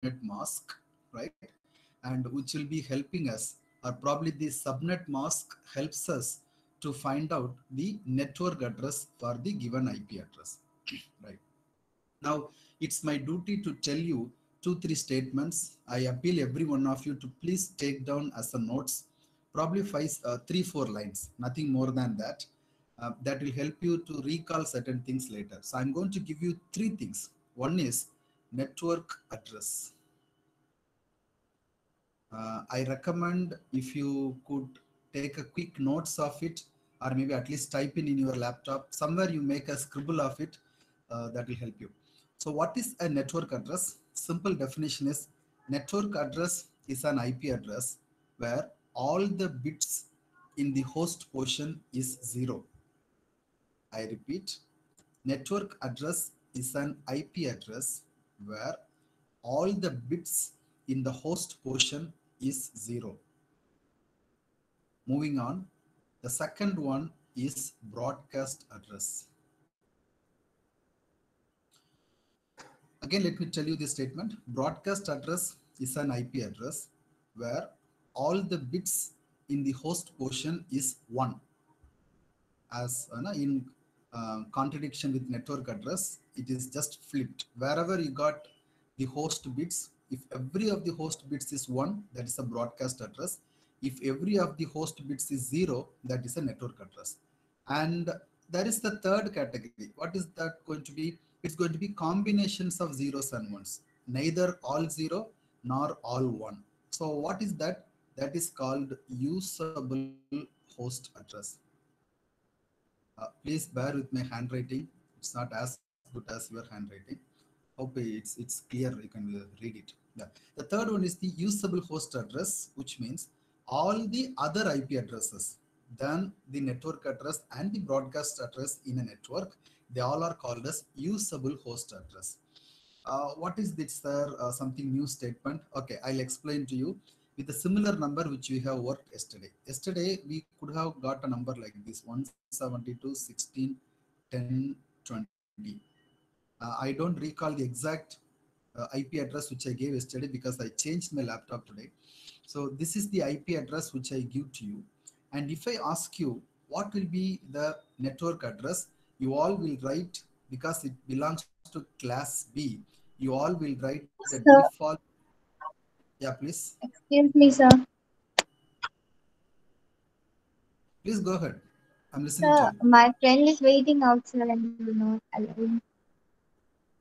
subnet mask, right? And which will be helping us, or probably the subnet mask helps us to find out the network address for the given IP address, right? Now, it's my duty to tell you two, three statements. I appeal every one of you to please take down as a notes, probably five, three, four lines, nothing more than that. That will help you to recall certain things later. So I'm going to give you three things. One is network address. I recommend if you could take a quick notes of it, or maybe at least type in your laptop somewhere, you make a scribble of it. That will help you. So what is a network address? Simple definition is network address is an IP address where all the bits in the host portion is zero. I repeat, network address is an IP address where all the bits in the host portion is zero. Moving on, the second one is broadcast address. Again, let me tell you this statement. Broadcast address is an IP address where all the bits in the host portion is 1. As in contradiction with network address, it is just flipped. Wherever you got the host bits, if every of the host bits is 1, that is a broadcast address. If every of the host bits is 0, that is a network address. And there is the third category. What is that going to be? It's going to be combinations of zeros and ones, neither all 0 nor all 1. So what is that? That is called usable host address. Please bear with my handwriting. It's not as good as your handwriting. Hope it's clear. You can read it. Yeah. The third one is the usable host address, which means all the other IP addresses than the network address and the broadcast address in a network, they all are called as usable host address. What is this, sir? Something new statement? Okay, I'll explain to you with a similar number which we have worked yesterday. Yesterday, we could have got a number like this 172, 16, 10, 20. I don't recall the exact IP address which I gave yesterday because I changed my laptop today. So this is the IP address which I give to you. And if I ask you what will be the network address, you all will write, because it belongs to class B, you all will write the default. Sir, Yeah, please. excuse me, sir. Please go ahead. I'm listening to Sir, you. my friend is waiting outside and you will not allow him.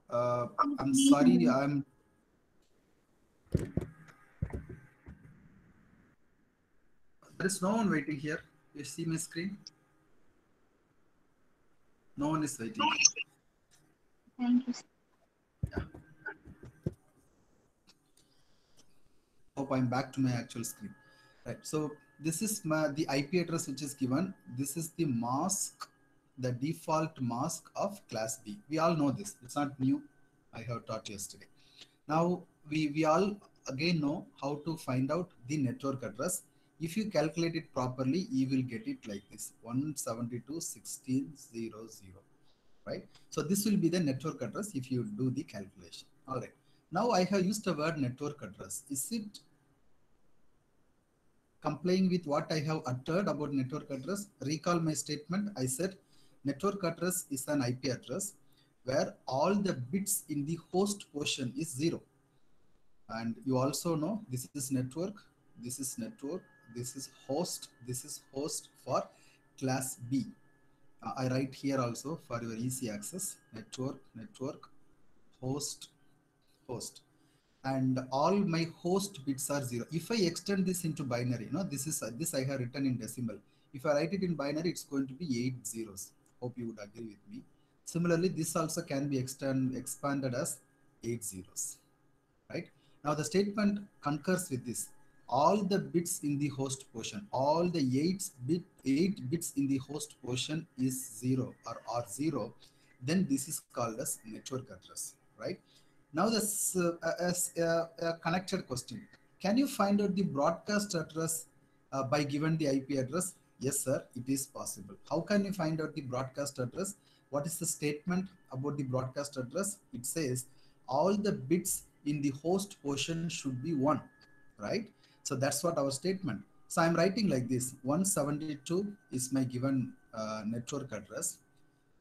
I'm Please, sorry. There is no one waiting here. You see my screen? No one is waiting here. thank you, sir. Yeah. Hope I'm back to my actual screen. Right. So this is the IP address which is given. This is the mask, the default mask of class B. We all know this. It's not new. I have taught yesterday. Now we all again know how to find out the network address. If you calculate it properly, you will get it like this: 172.16.00. Right? So this will be the network address if you do the calculation. All right. Now I have used the word network address. Is it complying with what I have uttered about network address? Recall my statement. I said network address is an IP address where all the bits in the host portion is 0. And you also know this is network, this is network, this is host for class B. I write here also for your easy access: network, host, host. And all my host bits are 0. If I extend this into binary, this I have written in decimal. If I write it in binary, it's going to be 8 zeros. Hope you would agree with me. Similarly, this also can be expanded as 8 zeros. Right? Now the statement concurs with this. All the bits in the host portion, all the 8 bits in the host portion is 0 or are 0, then this is called as network address. Right? Now this as a connected question. Can you find out the broadcast address by given the IP address? Yes, sir, it is possible. How can you find out the broadcast address? What is the statement about the broadcast address? It says all the bits in the host portion should be 1, right? So that's what our statement. So I'm writing like this: 172 is my given network address.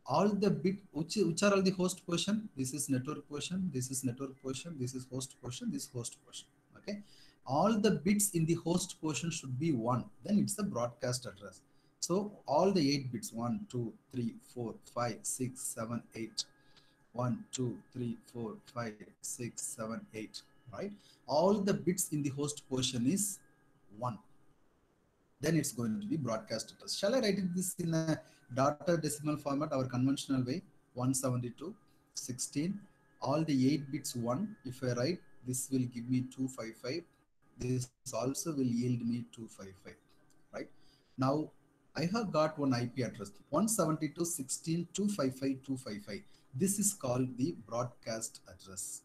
All the bit, which are all the host portion? This is network portion, this is network portion, this is host portion, this host portion. Okay, all the bits in the host portion should be 1. Then it's the broadcast address. So all the 8 bits, 1, 2, 3, 4, 5, 6, 7, 8. 1, 2, 3, 4, 5, 6, 7, 8. Right? All the bits in the host portion is 1. Then it's going to be broadcast address. Shall I write this in a data decimal format, our conventional way? 172, 16. All the 8 bits 1. If I write, this will give me 255. This also will yield me 255. Right? Now, I have got one IP address, 172.16.255.255. This is called the broadcast address.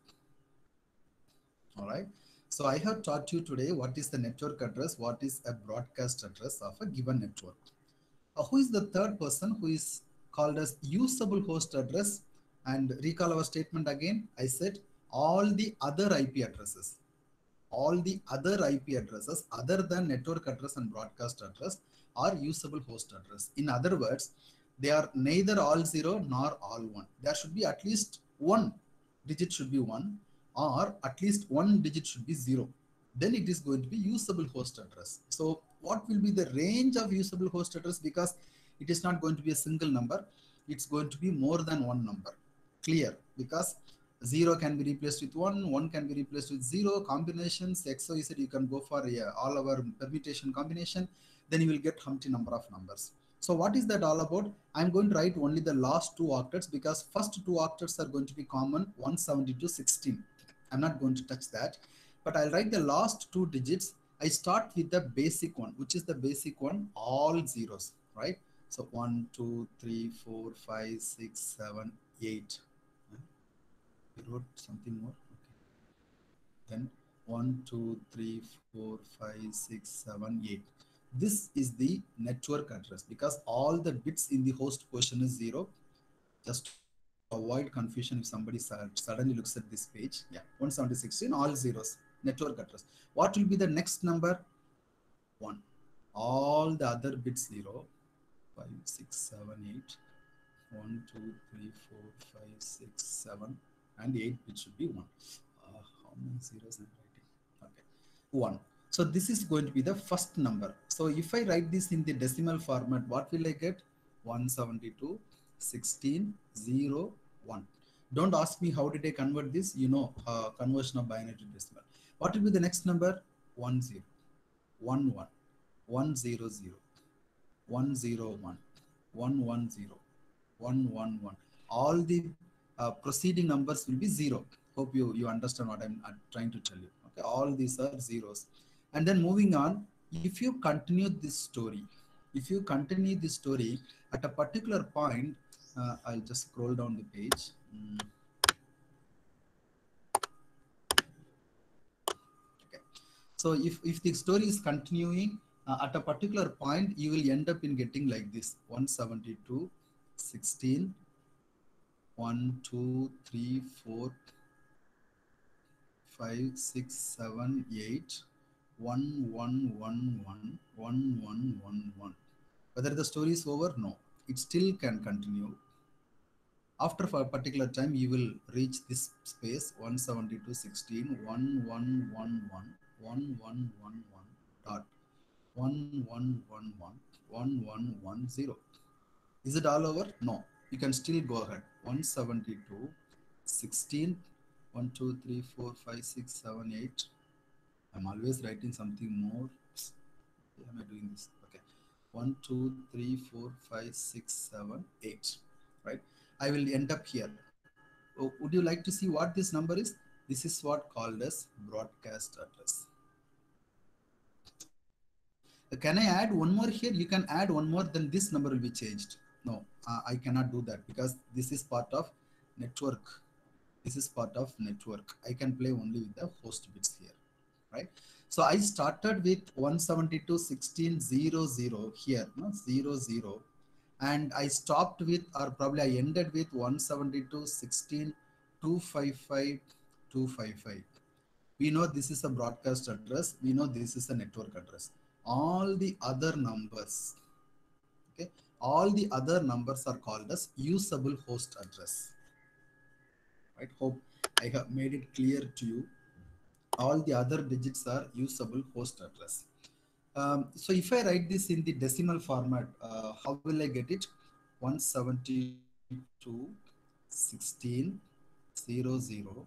All right. So I have taught you today what is the network address, what is a broadcast address of a given network. Who is the third person who is called as usable host address? And recall our statement again. I said all the other IP addresses, all the other IP addresses other than network address and broadcast address are usable host address. In other words, they are neither all 0 nor all 1. There should be at least one digit should be 1, or at least one digit should be 0. Then it is going to be usable host address. So what will be the range of usable host address? Because it is not going to be a single number. It's going to be more than one number. Clear? Because 0 can be replaced with 1, 1 can be replaced with 0, combinations, XYZ, you can go for all our permutation combination, then you will get Humpty number of numbers. So what is that all about? I'm going to write only the last 2 octets because first 2 octets are going to be common, 172.16. I'm not going to touch that, but I'll write the last 2 digits. I start with the basic one, which is the basic one, all zeros, right? So 1, 2, 3, 4, 5, 6, 7, 8. We wrote something more. Okay. Then 1, 2, 3, 4, 5, 6, 7, 8. This is the network address because all the bits in the host portion is 0. Just to avoid confusion, if somebody suddenly looks at this page, yeah, 170.16, all zeros, network address. What will be the next number? 1. All the other bits 0, 5, 6, 7, 8. 1, 2, 3, 4, 5, 6, 7, and 8 bits should be 1. How many zeros I'm writing? Okay, 1. So this is going to be the first number. So if I write this in the decimal format, what will I get? 172.16.0.1. Don't ask me how did I convert this. You know, conversion of binary to decimal. What will be the next number? 10, 11, 100, 101, 110. 111. All the preceding numbers will be 0. Hope you understand what I'm trying to tell you. Okay, all these are zeros. And then moving on, if you continue this story, at a particular point, I'll just scroll down the page. Okay. So if the story is continuing, at a particular point, you will end up in getting like this: 172.16, 1, 2, 3, 4, 5, 6, 7, 8, 1, 1, 1, 1, 1, 1, 1, 1. Whether the story is over? No. It still can continue. After a particular time, you will reach this space 172.16, 1, 1, 1, 1, 1, 1, 1, 1, dot 1, 1, 1, 1, 1, 1, 1, 0. Is it all over? No. You can still go ahead. 172.16, 1, 2, 3, 4, 5, 6, 7, 8. I'm always writing something more. Why am I doing this? Okay. 1, 2, 3, 4, 5, 6, 7, 8. Right? I will end up here. Oh, would you like to see what this number is? This is what called as broadcast address. Can I add one more here? You can add one more, then this number will be changed. No, I cannot do that because this is part of network. This is part of network. I can play only with the host bits here, right? So I started with 172.16.0.0 here, no? 0.0. And I stopped with, or probably I ended with 172.16.255.255. 255. We know this is a broadcast address. We know this is a network address. All the other numbers, okay, all the other numbers are called as usable host address. Right? Hope I have made it clear to you. All the other digits are usable host address. So if I write this in the decimal format, how will I get it? 172.16.00,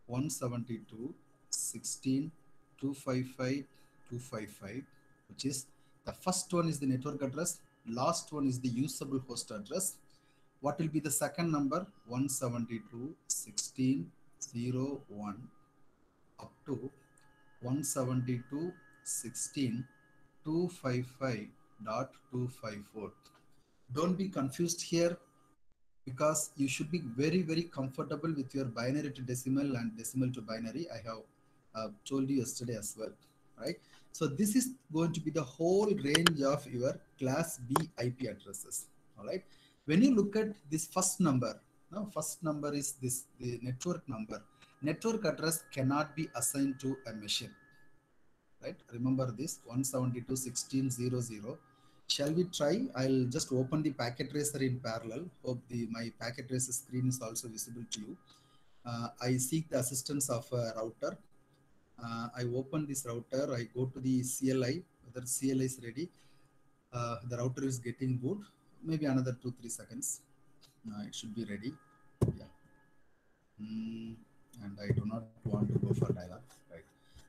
172.16.255.255, which is the first one is the network address, last one is the usable host address. What will be the second number? 172.16.01 up to 172.16.255.254. Don't be confused here, because you should be very, very comfortable with your binary to decimal and decimal to binary. I have told you yesterday as well, right? So this is going to be the whole range of your class B IP addresses, all right? When you look at this first number, now first number is this, the network number. Network address cannot be assigned to a machine, right? Remember this 172.16.00. Shall we try? I'll just open the packet tracer in parallel. Hope my packet tracer screen is also visible to you. I seek the assistance of a router. I open this router. I go to the CLI, whether CLI is ready. The router is getting boot. Maybe another 2-3 seconds. It should be ready. Yeah. And I do not want to go for dialog. Right.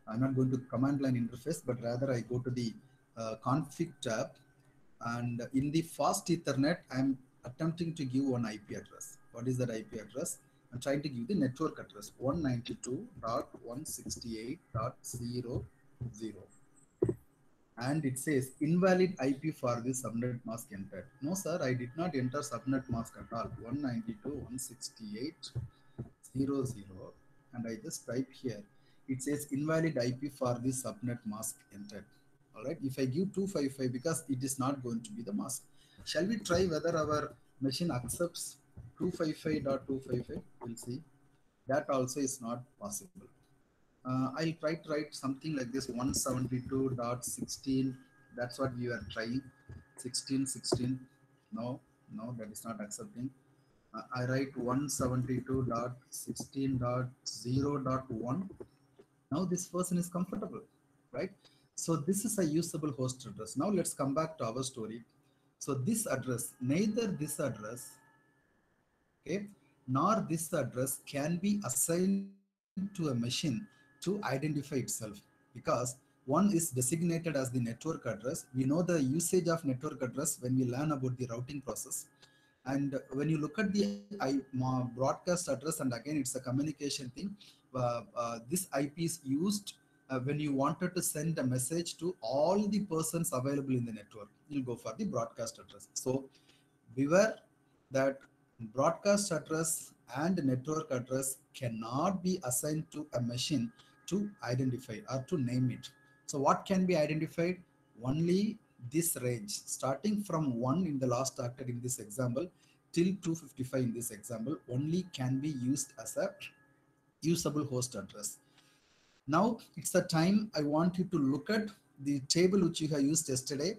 I'm not going to command line interface, but rather I go to the config tab. And in the fast Ethernet, I'm attempting to give one IP address. What is that IP address? I'm trying to give the network address 192.168.00. And it says invalid IP for the subnet mask entered. No, sir, I did not enter subnet mask at all. 192.168.00. And I just type here. It says invalid IP for the subnet mask entered. All right, if I give 255, because it is not going to be the mask. Shall we try whether our machine accepts 255.255? We'll see. That also is not possible. I'll try to write something like this 172.16. That's what we are trying. 16. No, that is not accepting. I write 172.16.0.1. Now this person is comfortable, right? So this is a usable host address. Now let's come back to our story. So this address, neither this address, okay, nor this address can be assigned to a machine to identify itself, because one is designated as the network address. We know the usage of network address when we learn about the routing process. And when you look at the broadcast address, and again it's a communication thing, this IP is used when you wanted to send a message to all the persons available in the network. You'll go for the broadcast address. So beware that broadcast address and network address cannot be assigned to a machine to identify or to name it. So what can be identified? Only this range, starting from 1 in the last octet in this example till 255 in this example, only can be used as a usable host address. Now it's the time I want you to look at the table which you have used yesterday.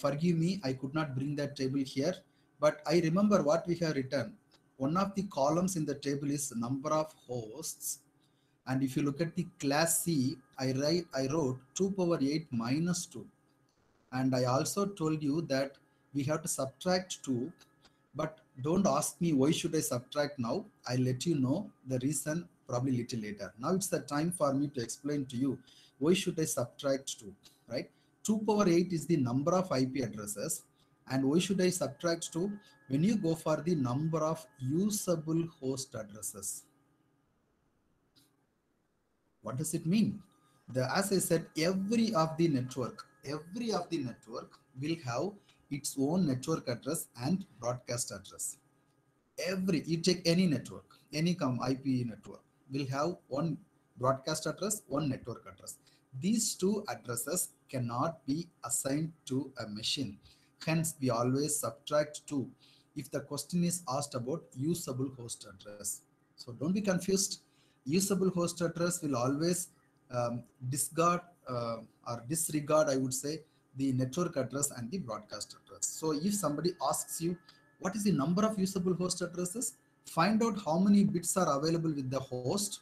Forgive me, I could not bring that table here, but I remember what we have written. One of the columns in the table is number of hosts. And if you look at the class C, I wrote 2 power 8 minus 2. And I also told you that we have to subtract 2, but don't ask me why should I subtract now. I'll let you know the reason probably little later. Now it's the time for me to explain to you why should I subtract 2, right? 2 power 8 is the number of IP addresses, and why should I subtract 2? When you go for the number of usable host addresses. What does it mean? As I said, every of the network will have its own network address and broadcast address. You take any network, any IP network will have one broadcast address, one network address. These two addresses cannot be assigned to a machine. Hence, we always subtract 2 if the question is asked about usable host address. So don't be confused. Usable host address will always discard or disregard, I would say, the network address and the broadcast address. So if somebody asks you what is the number of usable host addresses, find out how many bits are available with the host,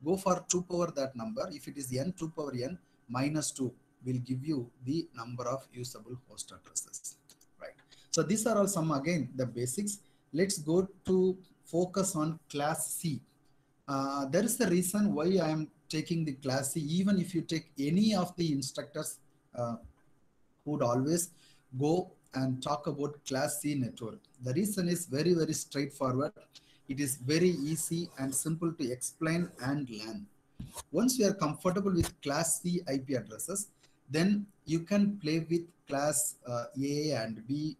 go for 2 power that number. If it is n, 2 power n minus 2 will give you the number of usable host addresses, right? So these are all some, again, the basics. Let's go to focus on class C. There is the reason why I am taking the class C. Even if you take any of the instructors who would always go and talk about class C network. The reason is very, very straightforward. It is very easy and simple to explain and learn. Once you are comfortable with class C IP addresses, then you can play with class A and B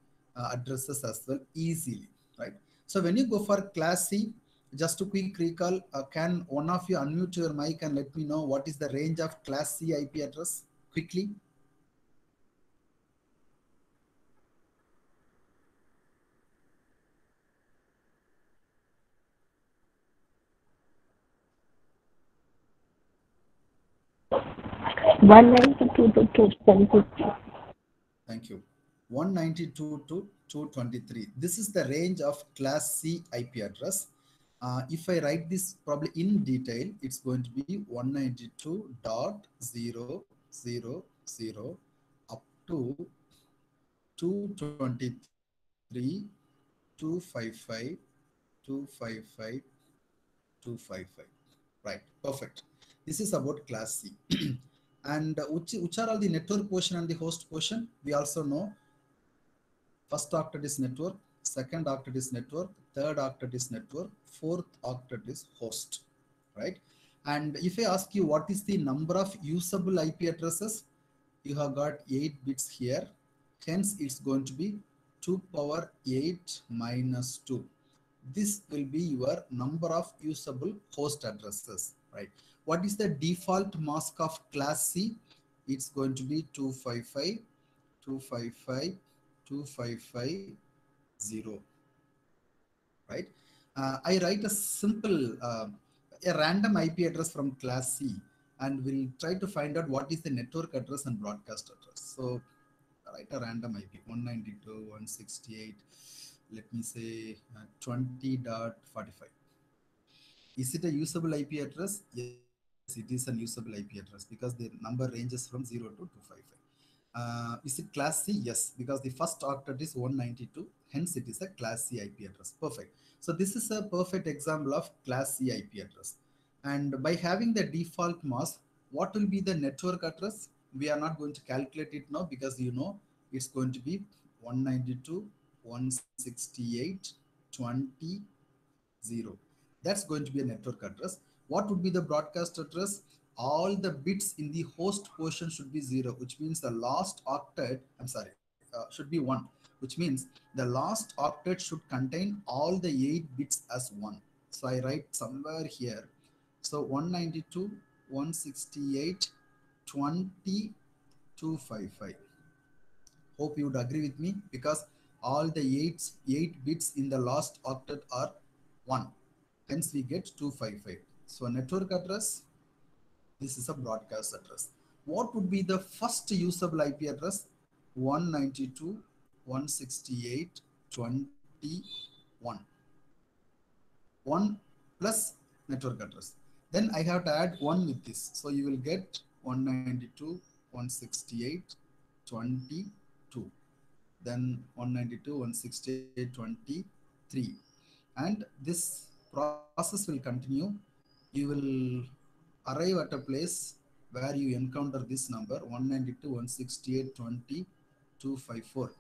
addresses as well easily, right? So when you go for class C, just to quick recall, can one of you unmute your mic and let me know what is the range of class C IP address quickly? One 92 to 223. Thank you. 192 to 223. This is the range of class C IP address. If I write this probably in detail, it's going to be 192.0.0.0 up to 223, 255, 255, 255. Right, perfect. This is about class C. And which are all the network portion and the host portion? We also know first octet is network, second octet is network, third octet is network, fourth octet is host, right? And if I ask you what is the number of usable IP addresses, you have got 8 bits here. Hence, it's going to be 2 power 8 minus 2. This will be your number of usable host addresses, right? What is the default mask of class C? It's going to be 255, 255, 2550, right? I write a simple, a random IP address from class C, and we'll try to find out what is the network address and broadcast address. So write a random IP, 192.168, let me say 20.45. Is it a usable IP address? Yes, it is an usable IP address because the number ranges from 0 to 255. Is it class C? Yes, because the first octet is 192, hence it is a class C IP address. Perfect. So this is a perfect example of class C IP address. And by having the default mask, what will be the network address? We are not going to calculate it now because you know it's going to be 192.168.20.0. That's going to be a network address. What would be the broadcast address? All the bits in the host portion should be 0, which means the last octet, should be 1, which means the last octet should contain all the 8 bits as 1. So I write somewhere here. So 192, 168, 20, 255. Hope you would agree with me because all the 8 bits in the last octet are 1. Hence we get 255. So network address, this is a broadcast address. What would be the first usable IP address? 192.168.21. 1 plus network address. Then I have to add 1 with this. So you will get 192.168.22. Then 192.168.23. And this process will continue. You will arrive at a place where you encounter this number 192.168.20.254. All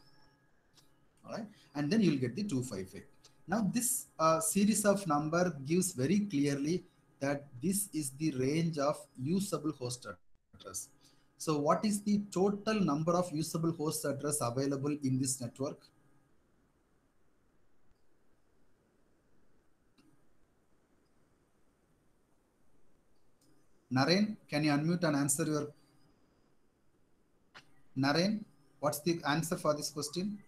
right, and then you'll get the 255. Now this series of number gives very clearly that this is the range of usable host address. So what is the total number of usable host address available in this network? Naren, can you unmute and answer your... Naren, what's the answer for this question?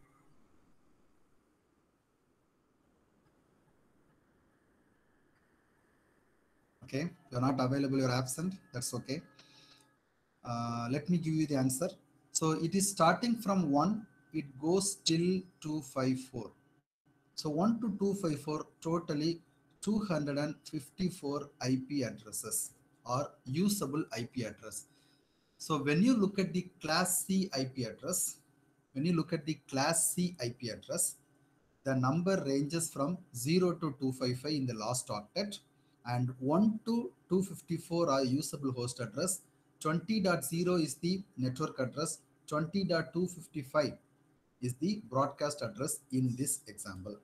Okay, you're not available, you're absent. That's okay. Let me give you the answer. So it is starting from 1, it goes till 254. So 1 to 254, totally 254 IP addresses or usable IP address. So when you look at the class C IP address, the number ranges from 0 to 255 in the last octet, and 1 to 254 are usable host address. 20.0 is the network address. 20.255 is the broadcast address in this example.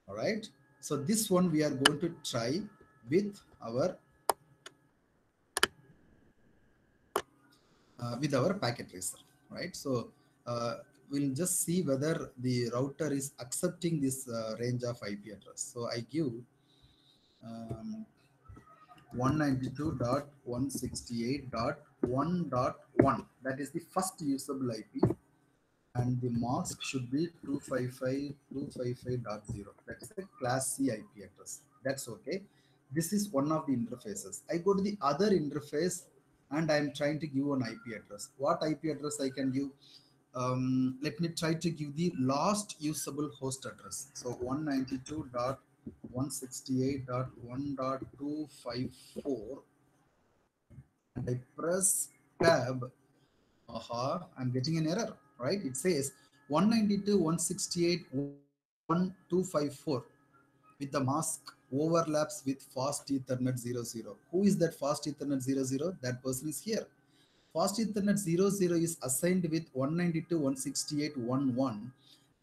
All right. So this one we are going to try with our packet tracer, right? So we'll just see whether the router is accepting this range of IP address. So I give 192.168.1.1. That is the first usable IP, and the mask should be 255.255.0. That is a class C IP address. That's okay. This is one of the interfaces. I go to the other interface and I'm trying to give an IP address. What IP address I can give? Let me try to give the last usable host address. So 192.168.1.254, and I press tab. Aha, I'm getting an error, right? It says 192.168.1.254 with the mask overlaps with fast Ethernet 00. Who is that fast Ethernet 00? That person is here. Fast Ethernet 00 is assigned with 192.168.1.1,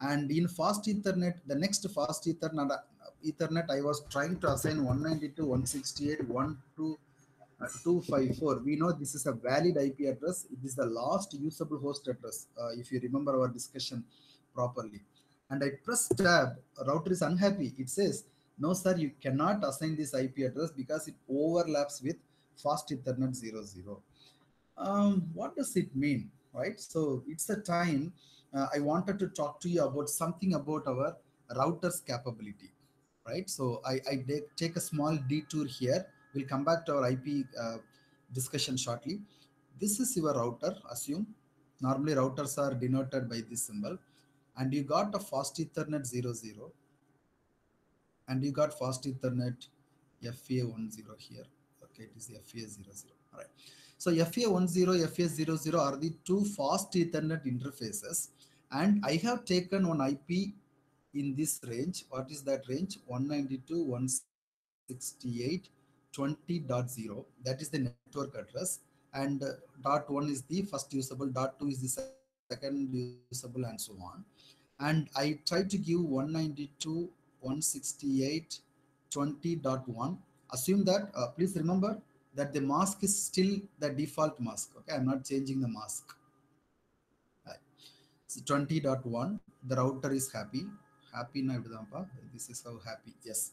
and in fast Ethernet, the next fast Ethernet I was trying to assign 192.168.1.254. We know this is a valid IP address. It is the last usable host address, if you remember our discussion properly. And I press tab, router is unhappy. It says, no sir, you cannot assign this IP address because it overlaps with fast Ethernet 00. What does it mean, right? So it's a time I wanted to talk to you about something about our router's capability, right? So I take a small detour here. We'll come back to our IP discussion shortly. This is your router, assume. Normally routers are denoted by this symbol, and you got a fast Ethernet 00, and you got fast Ethernet FA10 here. Okay, it is FA00. All right. So FA10, FA00 are the two fast Ethernet interfaces, and I have taken one IP in this range. What is that range? 192.168.20.0. That is the network address, and dot 1 is the first usable, dot 2 is the second usable, and so on. And I try to give 192.168.20.1. Assume that, please remember that the mask is still the default mask. Okay, I'm not changing the mask. So 20.1, the router is happy. Happy na idudampa. This is how happy. Yes.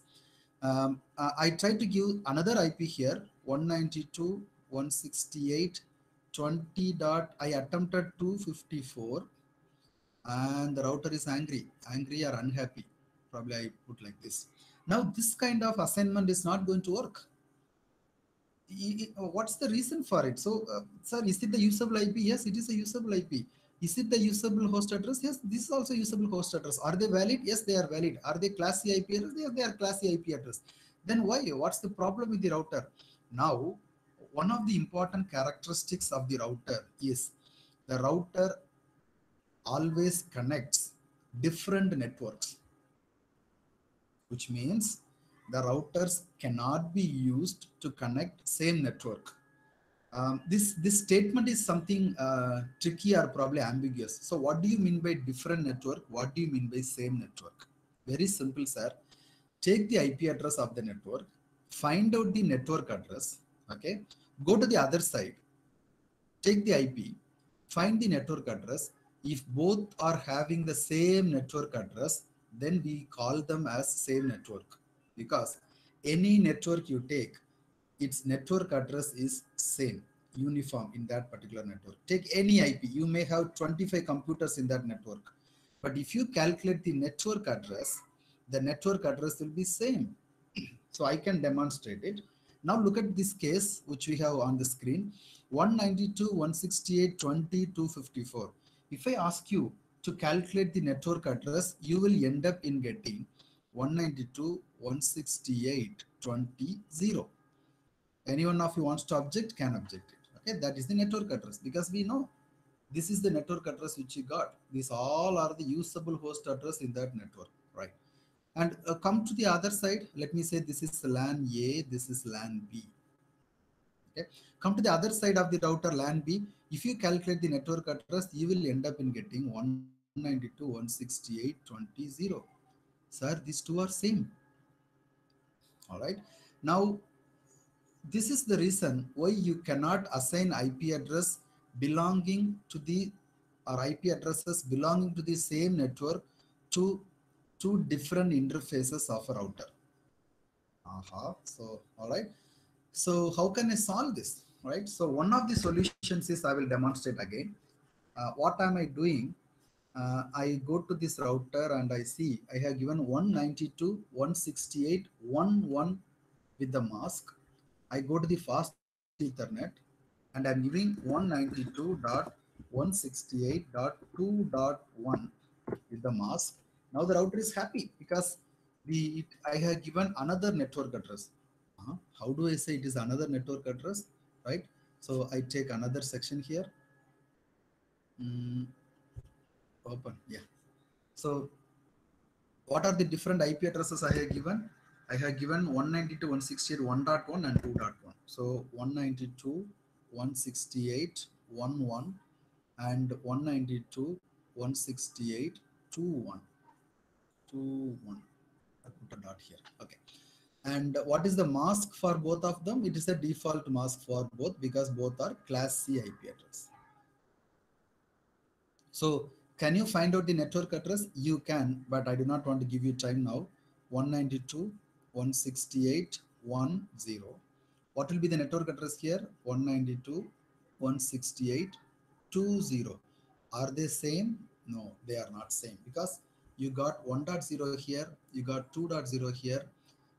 I tried to give another IP here, 192.168.20. I attempted 254, and the router is angry or unhappy. Probably I put like this. Now this kind of assignment is not going to work. What's the reason for it? So, sir, is it the usable IP? Yes, it is a usable IP. Is it the usable host address? Yes, this is also usable host address. Are they valid? Yes, they are valid. Are they class C IP address? Yes, they are class C IP address. Then why? What's the problem with the router? Now, one of the important characteristics of the router is the router always connects different networks, which means the routers cannot be used to connect same network. This statement is something tricky or probably ambiguous. So what do you mean by different network? What do you mean by same network? Very simple, sir. Take the IP address of the network, find out the network address, okay? Go to the other side, take the IP, find the network address. If both are having the same network address, then we call them as same network, because any network you take, its network address is same, uniform in that particular network. Take any IP, you may have 25 computers in that network, but if you calculate the network address will be same. So I can demonstrate it. Now look at this case which we have on the screen, 192.168.20.254. If I ask you to calculate the network address, you will end up in getting 192.168.20.0. Anyone of you wants to object can object it. Okay, that is the network address, because we know this is the network address which you got. These all are the usable host address in that network, right? And come to the other side. Let me say this is LAN A, this is LAN B. Okay, come to the other side of the router LAN B. If you calculate the network address, you will end up in getting 192.168.20.0. Sir, these two are same. All right. Now, this is the reason why you cannot assign IP address belonging to the or IP addresses belonging to the same network to two different interfaces of a router. So, all right. So how can I solve this? Right. So one of the solutions is, I will demonstrate again. What am I doing? I go to this router and I see I have given 192.168.1.1 with the mask. I go to the fast Ethernet and I'm giving 192.168.2.1 with the mask. Now the router is happy because I have given another network address. How do I say it is another network address, right? So I take another section here. Open, yeah. So what are the different IP addresses I have given? I have given 192.168.1.1 and 2.1. So 192.168.1.1 and 192.168.2.1. 2.1. I put a dot here. Okay. And what is the mask for both of them? It is a default mask for both because both are class C IP address. So can you find out the network address? You can, but I do not want to give you time now. 192.168.1.0. What will be the network address here? 192.168.2.0. Are they same? No, they are not same because you got 1.0 here, you got 2.0 here.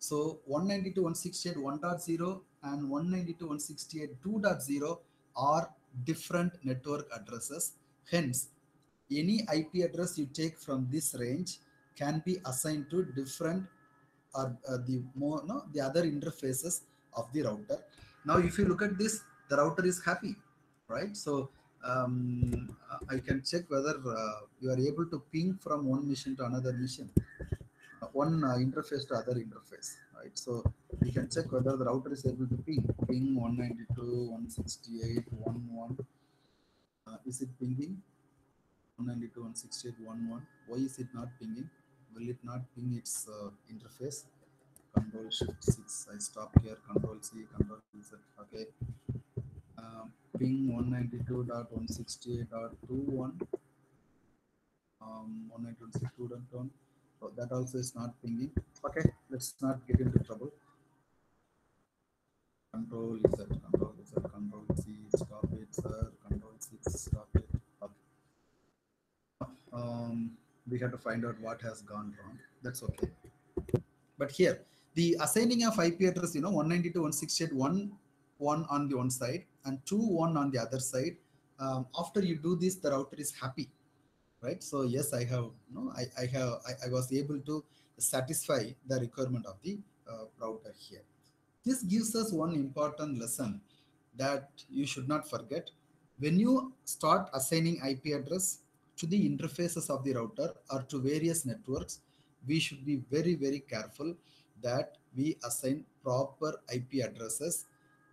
So 192.168.1.0 and 192.168.2.0 are different network addresses. Hence, any IP address you take from this range can be assigned to different or the other interfaces of the router. Now, if you look at this, the router is happy, right? So I can check whether you are able to ping from one machine to another machine, one interface to other interface, right? So you can check whether the router is able to ping 192.168.1.1. Is it pinging? 192.168.1.1. Why is it not pinging? Will it not ping its interface? Control Shift 6. I stop here. Control C. Control Z. Okay. Ping 192.168.2.1. 192.168.2.1. So that also is not pinging. Okay. Let's not get into trouble. Control Z. Control Z. Control C. Stop it, sir. Control 6. Stop it. Okay. We have to find out what has gone wrong. That's okay. But here, the assigning of IP address, 192.168.1.1 on the one side and 2.1 on the other side. After you do this, the router is happy, right? So yes, I was able to satisfy the requirement of the router here. This gives us one important lesson that you should not forget. When you start assigning IP address to the interfaces of the router or to various networks, we should be very, very careful that we assign proper IP addresses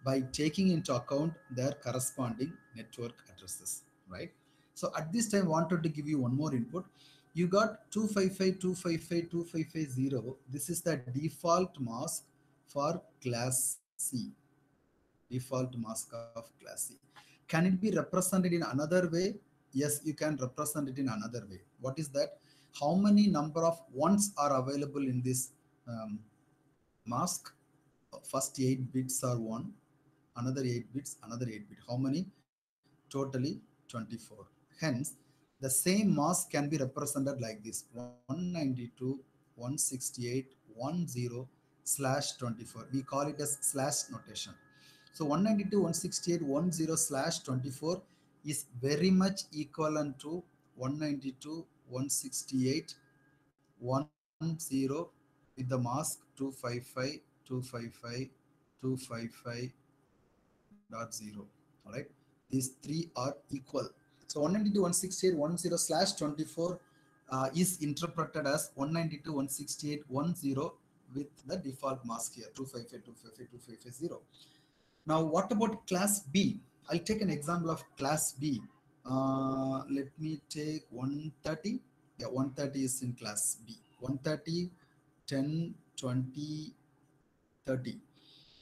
by taking into account their corresponding network addresses, right? So at this time, I wanted to give you one more input. You got 255.255.255.0. This is the default mask for class C. Default mask of class C. Can it be represented in another way? Yes, you can represent it in another way. What is that? How many number of ones are available in this mask? First 8 bits are 1, another 8 bits, another 8 bit. How many? Totally 24. Hence, the same mask can be represented like this: 192.168.1.0 /24. We call it as slash notation. So 192.168.10/24 is very much equivalent to 192.168.10 with the mask 255.255.255.0. All right, these three are equal. So 192.168.10/24 is interpreted as 192.168.10 with the default mask here 255.255.255.0. Now, what about class B? I'll take an example of class B. Let me take 130. Yeah, 130 is in class B. 130, 10, 20, 30.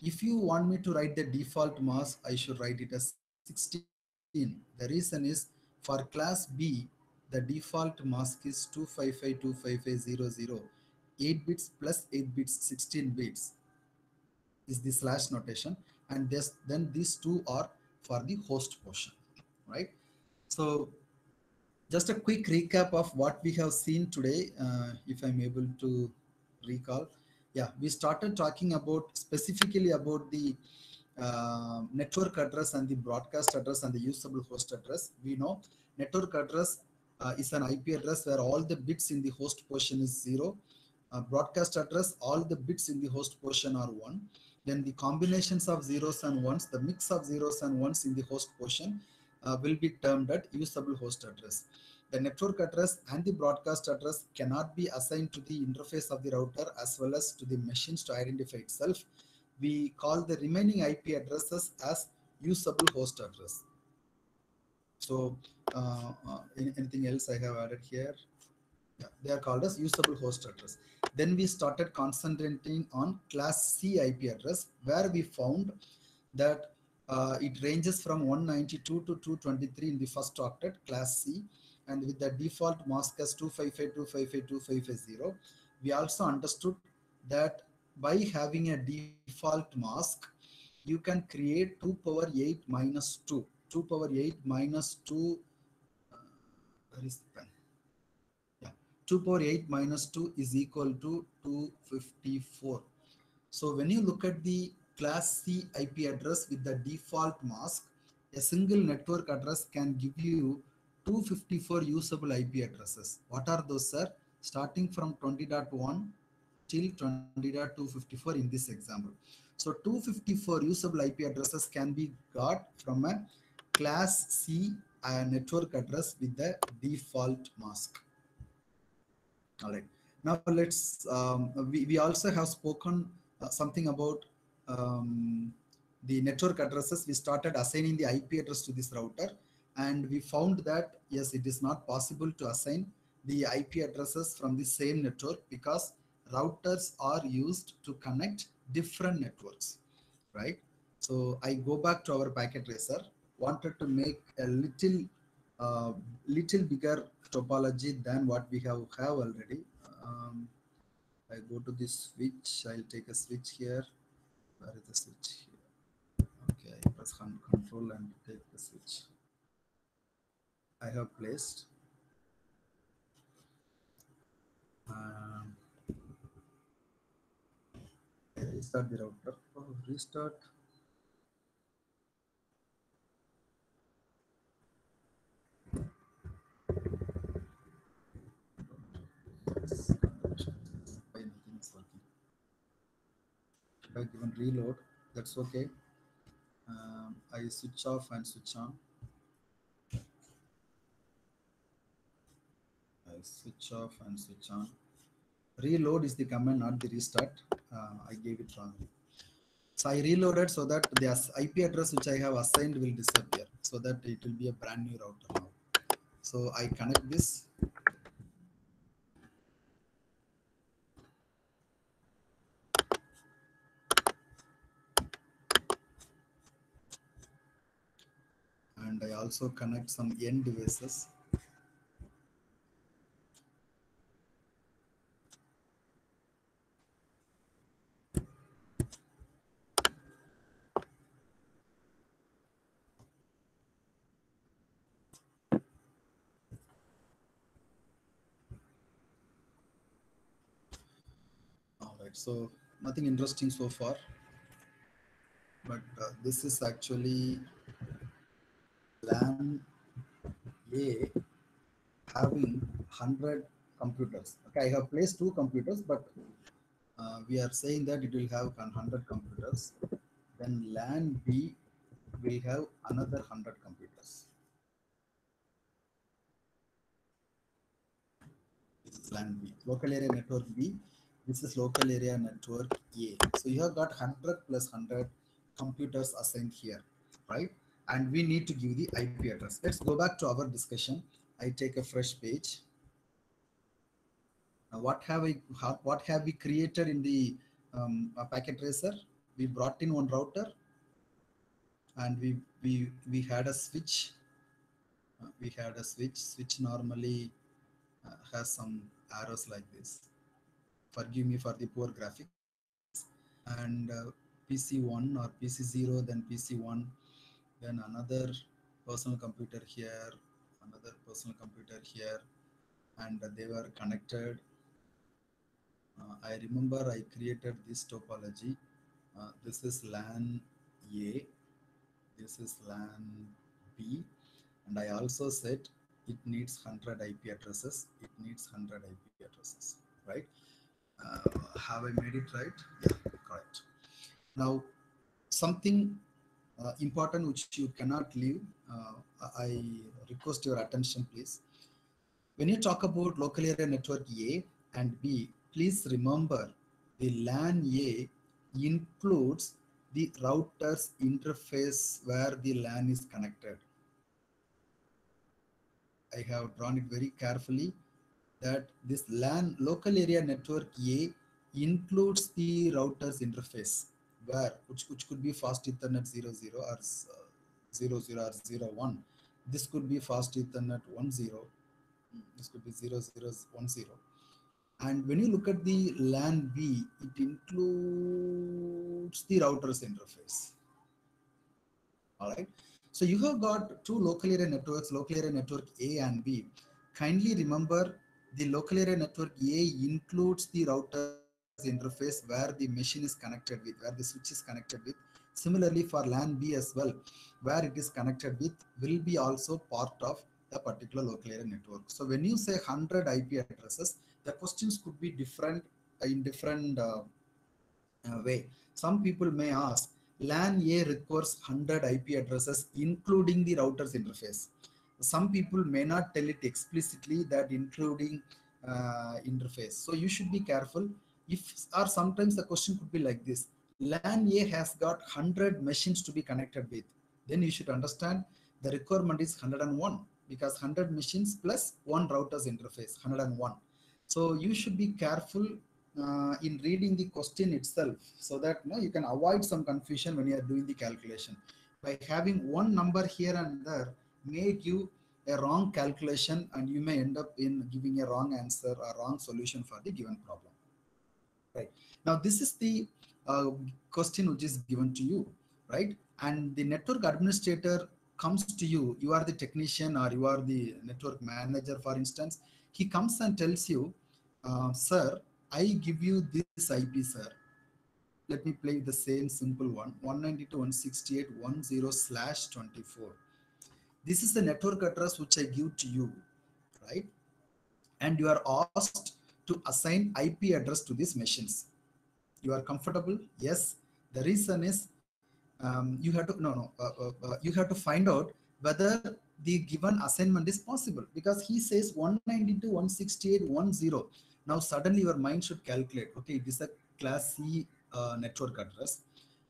If you want me to write the default mask, I should write it as 16. The reason is for class B, the default mask is 255.255.0. 8 bits plus 8 bits, 16 bits is the slash notation, and then these two are for the host portion, right? So just a quick recap of what we have seen today, if I'm able to recall. Yeah, we started talking about specifically about the network address and the broadcast address and the usable host address. We know network address is an IP address where all the bits in the host portion is 0. Broadcast address, all the bits in the host portion are 1. Then the combinations of zeros and ones, the mix of zeros and ones in the host portion will be termed at usable host address. The network address and the broadcast address cannot be assigned to the interface of the router as well as to the machines to identify itself. We call the remaining IP addresses as usable host address. So anything else I have added here? Yeah, they are called as usable host address. Then we started concentrating on class C IP address, where we found that it ranges from 192 to 223 in the first octet, class C, and with the default mask as 255.255.255.0. We also understood that by having a default mask, you can create 2 power 8 minus 2. 2 power 8 minus 2, where is the pen? 2 power 8 minus 2 is equal to 254. So when you look at the class C IP address with the default mask, a single network address can give you 254 usable IP addresses. What are those, sir? Starting from 20.1 till 20.254 in this example. So 254 usable IP addresses can be got from a class C network address with the default mask. All right. Now let's, we also have spoken something about the network addresses. We started assigning the IP address to this router, and we found that, yes, it is not possible to assign the IP addresses from the same network because routers are used to connect different networks, right? So I go back to our packet tracer, wanted to make a little bigger topology than what we have already. I go to this switch. I'll take a switch here. Where is the switch here? Okay, I press control and take the switch. I have placed. Restart the router. Oh, restart. Why nothing is working? Should I given reload? That's okay. I switch off and switch on. I switch off and switch on. Reload is the command, not the restart. I gave it wrongly. So I reloaded so that the IP address which I have assigned will disappear, so that it will be a brand new router now. So I connect this. And I also connect some end devices. All right, so Nothing interesting so far, but this is actually LAN A having 100 computers. Okay, I have placed 2 computers, but we are saying that it will have 100 computers. Then LAN B will have another 100 computers. This is LAN B, local area network B. This is local area network A. So you have got 100 plus 100 computers assigned here, right? And we need to give the IP address. Let's go back to our discussion. I take a fresh page. Now what have we created in the packet tracer? We brought in one router, and we had a switch. We had a switch. Switch normally has some arrows like this. Forgive me for the poor graphics. And PC1 or PC0, then PC1, then another personal computer here, another personal computer here, and they were connected. I remember I created this topology. This is LAN A, this is LAN B, and I also said it needs 100 IP addresses. It needs 100 IP addresses, right? Have I made it right? Yeah, correct. Now, something important which you cannot leave, I request your attention, please. When you talk about local area network A and B, please remember the LAN A includes the router's interface where the LAN is connected. I have drawn it very carefully that this LAN local area network A includes the router's interface where which could be fast Ethernet 00 or 00 or 01. This could be fast Ethernet 10. This could be 0010. And when you look at the LAN B, it includes the router's interface. All right. So you have got 2 local area networks, local area network A and B. Kindly remember the local area network A includes the router's interface where the machine is connected with, where the switch is connected with. Similarly for LAN B as well, where it is connected with will be also part of the particular local area network. So when you say 100 IP addresses, the questions could be different in different way. Some people may ask, LAN A requires 100 IP addresses including the router's interface. Some people may not tell it explicitly that including interface. So you should be careful. Or sometimes the question could be like this: LAN A has got 100 machines to be connected with. Then you should understand the requirement is 101 because 100 machines plus one router's interface, 101. So you should be careful in reading the question itself, so that you can avoid some confusion when you are doing the calculation. By having one number here and there may give a wrong calculation, and you may end up in giving a wrong answer or wrong solution for the given problem. Right. Now this is the question which is given to you, right? And the network administrator comes to you. You are the technician or you are the network manager, for instance. He comes and tells you, sir, I give you this IP, sir. Let me play the same simple one, 192.168.10/24. This is the network address which I give to you, right? And you are asked to assign IP address to these machines. You are comfortable? Yes. The reason is you have to you have to find out whether the given assignment is possible, because he says 192.168.10. Now suddenly your mind should calculate, okay, it is a class C network address.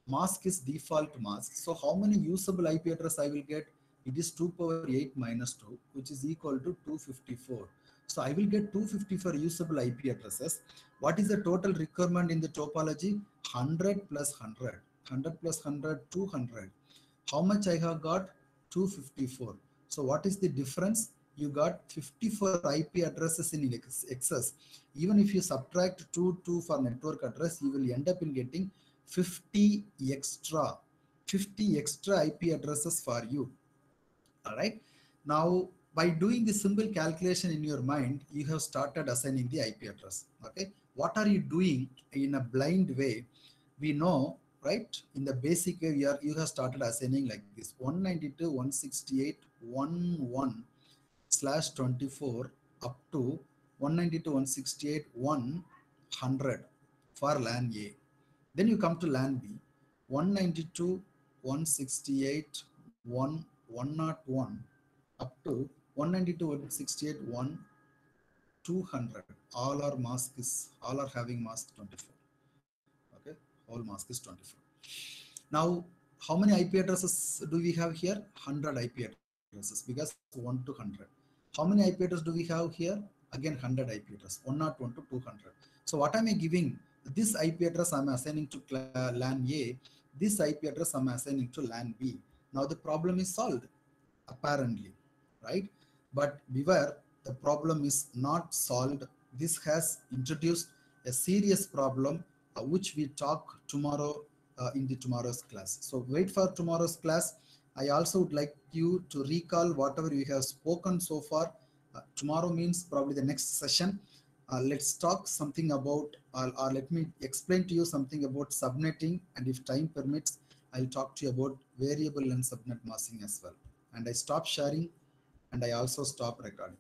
Mask is default mask. So how many usable IP address I will get? It is 2 power 8 minus 2, which is equal to 254. So I will get 254 usable IP addresses. What is the total requirement in the topology? 100 plus 100. 100 plus 100, 200. How much I have got? 254. So what is the difference? You got 54 IP addresses in excess. Even if you subtract 2 for network address, you will end up in getting 50 extra IP addresses for you. All right. Now, by doing the simple calculation in your mind, you have started assigning the IP address. Okay. what are you doing in a blind way? We know, right? In the basic way, you have started assigning like this: 192.168.11 slash 24 up to 192.168.100 for LAN A. Then you come to LAN B, 192.168.101 up to 192.168.1,200. All are having mask 24. Okay, whole mask is 24. Now, how many IP addresses do we have here? 100 IP addresses, because 1 to 100. How many IP addresses do we have here? Again 100 IP address, 101 to 200. So what am I giving? This IP address I'm assigning to LAN A. This IP address I'm assigning to LAN B. Now the problem is solved, apparently, right? But beware, the problem is not solved. This has introduced a serious problem, which we talk tomorrow in the tomorrow's class. So wait for tomorrow's class. I also would like you to recall whatever we have spoken so far. Tomorrow means probably the next session. Let's talk something about, or let me explain to you something about subnetting, and if time permits, I'll talk to you about variable and subnet masking as well. And I stop sharing, and I also stop recording.